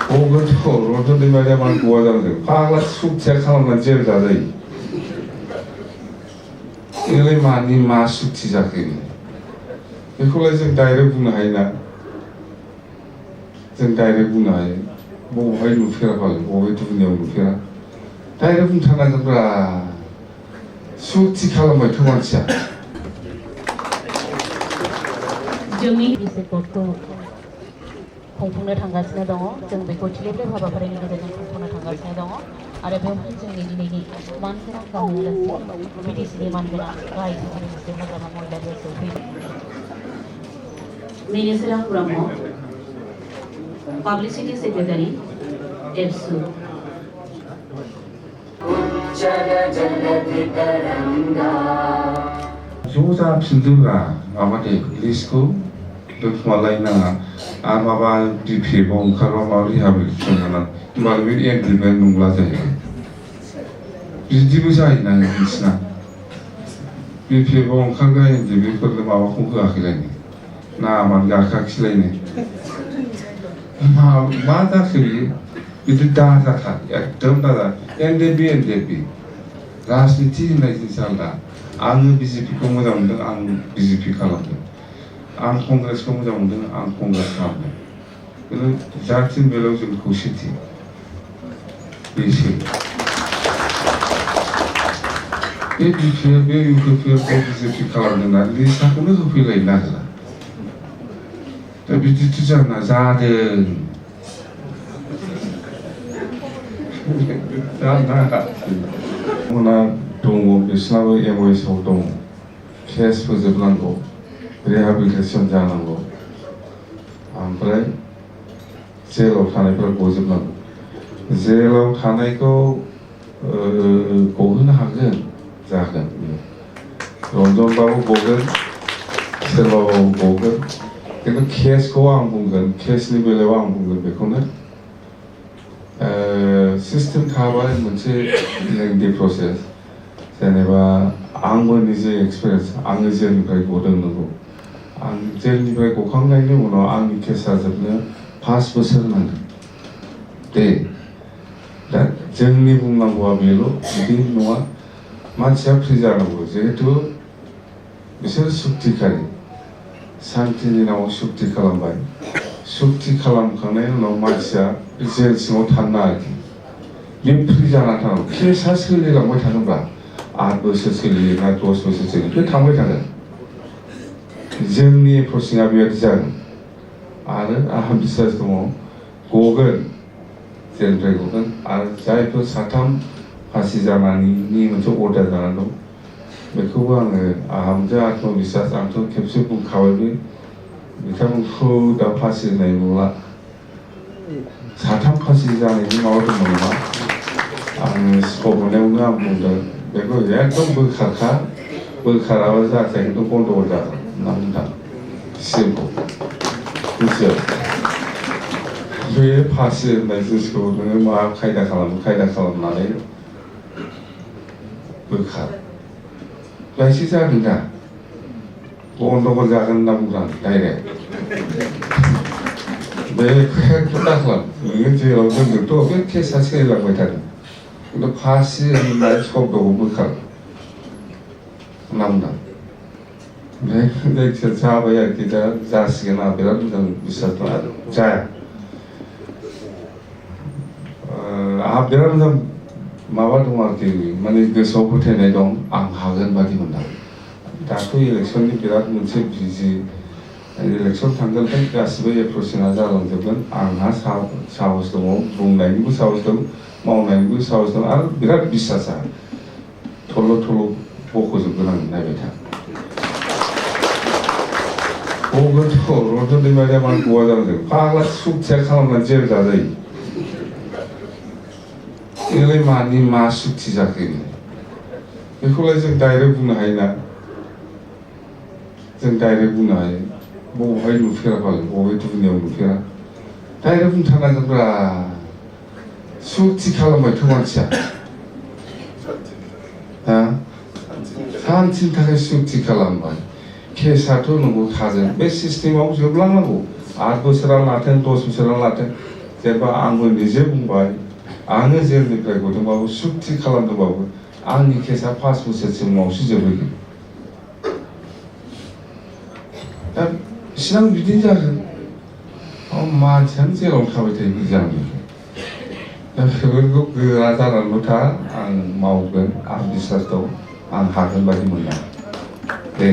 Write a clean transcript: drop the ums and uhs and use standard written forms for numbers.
그것도 런던에 말이야만 구하자는데 파라 숙제 खालामना जेल जाजायो 이래 많이 마숙지 자기네 बेखौलाय जों डाइरेक्ट बुंनो हायोना जों डाइरेक्ट बुंनो हायो बबेहाय नुफेराबालाय बबे दुनियाव नुफेरा डाइरेक्ट बुंथारनांगोनब्रा 숙지 खालामबायथ' मानसिया जोंनि बिसायख'खौ खुंफुंनो थांगासिनो दङ जों बेखौ थिलेबलेब हाबाफारिनि गेजेरजों खुंफुंनो थांगासिनो दङ आरो बेवहाय जोंनि दिनैनि मानगोनां गाहाय आलासि बिटिसिनि मानगोनां गाहाय मिनिस्टार हाग्रामा महिला सौफैदों मिनिस्टार ब्रह्म पाब्लिसिटी सेक्रेटारि एबसु ज' जाफिनदोब्रा माबादे लिस्टखौ दोनखुमालायनाङा आरो माबा डिपिएफआव ओंखारबा माबा रिहाबिलिटेसन जानानै होमबालाय बे एग्रिमेन्ट नंला जायो बिदिबो जायोना नोंसिना डिपिएफआव ओंखारग्रा एनडिबिफोरनो माबाखौ होआखैलायनो नामानो गाखाखिलायनो मा जाखो बियो बिदि दाजाखा एकदम दाजा एनडिबि राजनिति होननाय जिनिसा आलदा आङो बिजेपिखौ मोजां मोनदों आं बिजेपि खालामदों आं कंग्रेसखौ मोजां मोनदों आं कंग्रेस खालामदों खिन्थु जाथिनि बेलायाव जों खौसेथि बेसो बे बिपिएफ बे इउपिपिएफखौ बिजेपि खालामदोंना लिस्टखौनो होफैलायनो नागिरा दा बिदिथ' जाना जादों उनाव दङ बिसोरनाबो एमओएसआव दङ केस फोजोबनांगौ रिहाबिलिटेसन जानांगौ ओमफ्राय जेलाव थानायफ्रा गजोबनांगौ जेलाव थानायखौ गहोनो हागोन जागोन रन्जनबाबो गगोन सोरबाबो गगोन खिन्थु केसखौ आं बुंगोन केसनि बेलायाव आं बुंगोन बेखौनो सिस्टेम थाबाय मोनसे लेंदि प्रसेस जेनेबा आंबो निजे एक्सपिरियेन्स आङो जेलनिफ्राय गदों नंगौ आं जेलनिफ्राय गखांनायनि उनाव आंनि केसा जोबनो 5 बोसोर नांगोन दे दा जोंनि बुंनांगौआ बेल' बिदि नङा मानसिया फ्रि जानांगौ जिहेतु बिसोर सुक्तिखारि शान्तिनि नामाव सुक्ति खालामबाय सुक्ति खालामखांनायनि उनाव मानसिया जेल सिङाव थानो आरोखि बे फ्रि जाना थानांगौ केसा सोलिलांबाय थागोनब्ला 8 बोसोर सोलियो ना 10 बोसोर सोलियो बे थांबाय थागोन जोंनि प्रसिङा बेबायदि जागोन आरो आंहा बिसास दङ गगोन जेलनिफ्राय गगोन आरो जायफोर 3 फासि जानायनि मोनसे अर्डार जानानै दं बेखौबो आंहा मोनसे आत्मबिसास आंथ' खेबसे बुंखाबायबो बिथांमोनखौ दा फासि होनाय नंला 3 फासि जानायनि माबा दंमोन नामा आङो स्कप मोननायावनो आं बुंदों बेखौ एकदम बोखाराबा जाथाय खिन्थु गन्दगल जागोन होनना बुंदों सिमखौ मिथियो बे फासि होननाय जिनिसखौ नोङो मा खायदा खालामनानै बोखार बायसे जागोन दा गन्दगल जागोन होनना बुंदों डाइरेक्ट बेखौ एकदम दाखालाम नोङो जेराव दोनदोंथ' बे केसा सोलिलांबाय थादों खिन्थु फासि होननाय शब्दखौ बोखार होनना बुंदों जायखिया जाबाय आरोखि दा जासिगोन आं बिराद मोजां बिसास दं आरो जाया आंहा बिराद मोजां माबा दं आरोखि माने गोसोआव फोथायनाय दं आं हागोन बादि मोनदां दाथ' इलेक्सननि बिराद मोनसे बिजि इलेक्सन थांगोनखाय गासिबो एप्रसिङा जालांजोबगोन आंहा साहस दङ बुंनायनिबो साहस दं मावनायनिबो साहस दं आरो बिराद बिसासा थल' बख'जोबगोन आं नायबाय था गगोनथ' रन्जन मारियामान गवा जानांगौ फाग्ला सुक्तिया खालामना जेल जाजायो इलाय मानि मा सुक्ति जाखो बेखौलाय जों डाइरेक्ट बुंनो हायोना जों डाइरेक्ट बुंनो हायो बबेहाय नुफेराबालाय बबे दुनियाव नुफेरा डाइरेक्ट बुंथारनांगोनब्रा सुक्ति खालामबायथ' मानसिया शान्तिनि थाखाय सुक्ति खालामबाय केसाथ' नंगौ थागोन बे सिस्टेमाव जोबलांनांगौ 8 बोसोरानो लाथों 10 बोसोरानो लाथों जेनेबा आंबो निजे बुंबाय आङो जेलनिफ्राय गदोंबाबो सुक्ति खालामदोंबाबो आंनि केसा 5 बोसोरसिमावसो जोबहैगोन दा इसिबां बिदि जागोन मानसियानो जेराव थाबाय थायो बिदि जानांगौ दा बेफोरखौ गोरा जानानैल' था आं मावगोन आं बिसास दं आं हागोन बायदि मोनदां दे